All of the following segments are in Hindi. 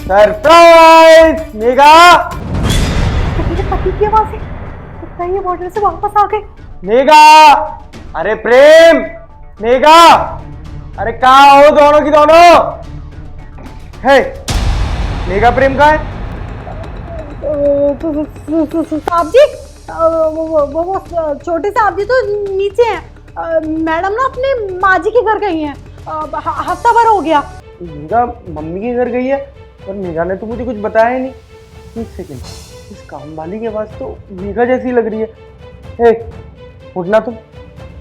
सरप्राइज मेघा। मेरे पति की आवाज है, लगता है ये बॉर्डर से वापस आ गए। मेघा, अरे प्रेम, मेघा, अरे कहाँ हो दोनों की दोनों? है मेघा, प्रेम कहाँ है? साहब जी, वो छोटे साहब जी तो नीचे हैं। मैडम ना अपने माँ जी के घर गई हैं, हफ्ता भर हो गया। मेघा मम्मी के घर गई है और मेघा ने तो मुझे कुछ बताया ही नहीं। एक सेकंड, इस काम वाली की आवाज तो मेघा जैसी लग रही है। हे, उठना तुम,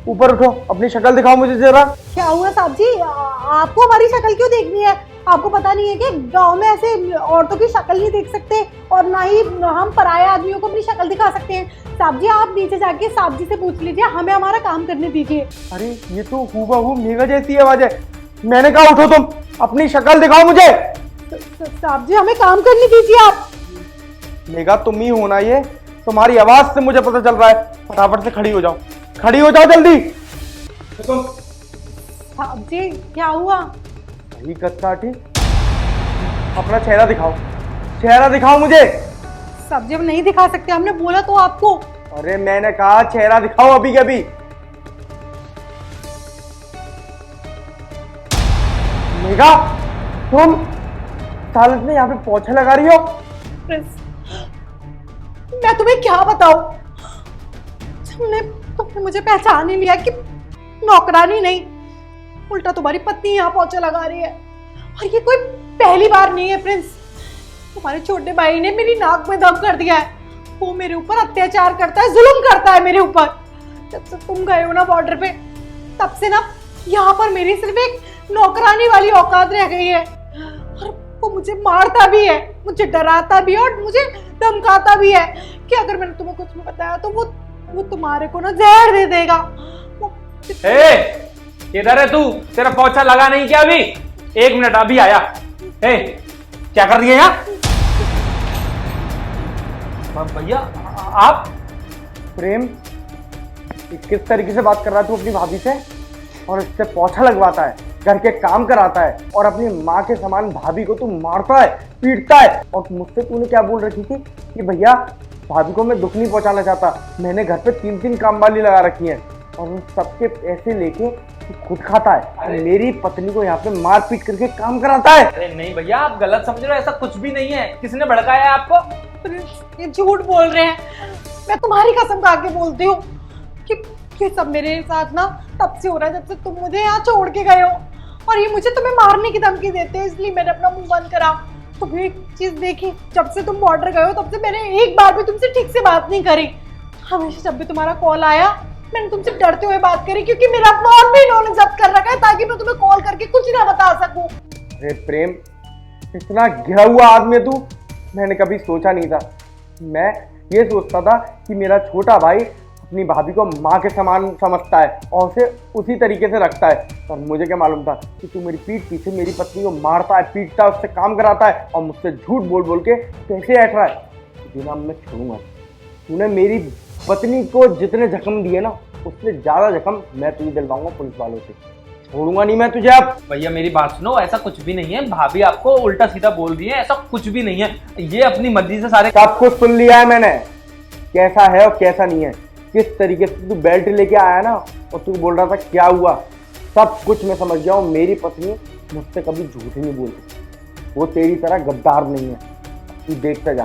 ऊपर उठो, अपनी शक्ल दिखाओ मुझे जरा। क्या हुआ साहब जी, आपको हमारी शक्ल क्यों देखनी है? आपको पता नहीं है कि गांव में ऐसे औरतों की शक्ल नहीं देख सकते और ना ही हम पराये आदमियों को अपनी शक्ल दिखा सकते हैं। साहब जी आप नीचे जाके साहब जी से पूछ लीजिए, हमें हमारा काम करने दीजिए। अरे ये तो हूबहू मेघा जैसी आवाज है। मैंने कहा उठो तुम, अपनी शक्ल दिखाओ मुझे। साहब जी हमें काम करने दीजिए आप। मेघा तुम ही होना, ये तुम्हारी आवाज से मुझे पता चल रहा है। फटाफट से खड़ी हो जाओ, खड़ी हो जाओ जल्दी। साहब जी क्या हुआ? सही कद काटी, अपना चेहरा दिखाओ, चेहरा दिखाओ मुझे। साहब जी हम नहीं दिखा सकते, हमने बोला तो आपको। अरे मैंने कहा चेहरा दिखाओ अभी के अभी। मेघा तुम सालत में यहाँ पे पोछा लगा रही हो? मैं तुम्हें क्या बताऊं, तुमने मुझे पहचान ही लिया कि नौकरानी नहीं, उल्टा तुम्हारी पत्नी यहाँ पोछा लगा रही है। और ये कोई पहली बार नहीं है प्रिंस, तुम्हारे छोटे भाई ने मेरी नाक में दम कर दिया है। वो मेरे ऊपर अत्याचार करता है, जुल्म करता है मेरे ऊपर। जब से तुम गए हो ना बॉर्डर पे, तब से ना यहाँ पर मेरी सिर्फ एक नौकरानी वाली औकात रह गई है। और वो मुझे मारता भी है, मुझे डराता भी है और मुझे धमकाता भी है कि अगर मैंने तुम्हें कुछ नहीं बताया तो वो तुम्हारे को ना जहर दे देगा। किधर है तू? तेरा पोछा लगा नहीं क्या अभी? 1 मिनट, अभी आया। क्या कर दिया यहाँ? भैया आप? प्रेम, किस तरीके से बात कर रहा है तू अपनी भाभी से? और इससे पोछा लगवाता है, घर के काम कराता है और अपनी माँ के समान भाभी को तू मारता है, पीटता है। और मुझसे तूने क्या बोल रखी थी कि भैया भाभी को मैं दुख नहीं पहुंचाना चाहता, मैंने घर पे 3 काम वाली लगा रखी है और उन सबके पैसे लेके खुद खाता है। मेरी पत्नी को यहाँ पे मार पीट करके काम कराता है। अरे नहीं भैया, आप गलत समझ रहे हो, ऐसा कुछ भी नहीं है। किसने भड़काया है आपको? ये झूठ बोल रहे हैं, मैं तुम्हारी कसम खा के बोलती हूँ कि ये सब मेरे साथ ना तब से हो रहा है जब से तुम मुझे यहाँ छोड़ के गए हो। और ये मुझे तुम्हें मारने की धमकी देते हैं, इसलिए मैंने अपना मुंह बंद करा। तुम्हें एक चीज देखी, जब से तुम बॉर्डर गए हो तब से मैंने एक बार भी तुमसे ठीक से बात नहीं करी। हमेशा जब भी तुम्हारा कॉल आया मैंने तुमसे डरते हुए बात करी, क्योंकि मेरा फोन भी इन्होंने जब्त कर रखा है ताकि मैं तुम्हें कॉल करके कुछ ना बता सकूं। अरे प्रेम, इतना गिरा हुआ आदमी है तू, मैंने कभी सोचा नहीं था। मैं ये सोचता था कि मेरा छोटा भाई अपनी भाभी को माँ के समान समझता है और उसे उसी तरीके से रखता है। और मुझे क्या मालूम था कि तू मेरी पीठ पीछे मेरी पत्नी को मारता है, पीटता है, उससे काम कराता है और मुझसे झूठ बोल बोल के पैसे ऐठ रहा है। तुझे ना मैं छोड़ूंगा। तूने मेरी पत्नी को जितने जख्म दिए ना, उससे ज्यादा जख्म मैं तुझे दिलवाऊंगा पुलिस वालों से। छोड़ूंगा नहीं मैं तुझे अब। भैया मेरी बात सुनो, ऐसा कुछ भी नहीं है। भाभी आपको उल्टा सीधा बोल रही है, ऐसा कुछ भी नहीं है। ये अपनी मर्जी से सारे सब कुछ सुन लिया है मैंने, कैसा है और कैसा नहीं है। किस तरीके से तू बेल्ट लेके आया ना और तू बोल रहा था क्या हुआ, सब कुछ मैं समझ गया हूँ। मेरी पत्नी मुझसे कभी झूठ ही नहीं बोलती, वो तेरी तरह गद्दार नहीं है। तू देखता जा,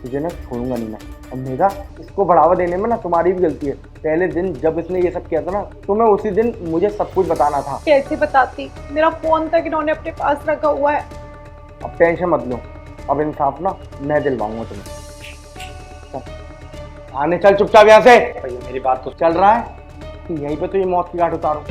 तुझे ना छोड़ूंगा नहीं मैं। और मेघा, इसको बढ़ावा देने में ना तुम्हारी भी गलती है। पहले दिन जब इसने ये सब किया था ना, तो मैं उसी दिन मुझे सब कुछ बताना था। कैसे बताती, मेरा फोन तक इन्होंने अपने पास रखा हुआ है। अब टेंशन मत लो, अब इंसाफ ना मैं दिलवाऊंगा तुम्हें। आने चल चुपचाप यहाँ से। भैया मेरी बात तो चल रहा है कि यहीं पे तो ये मौत की घाट उतारो।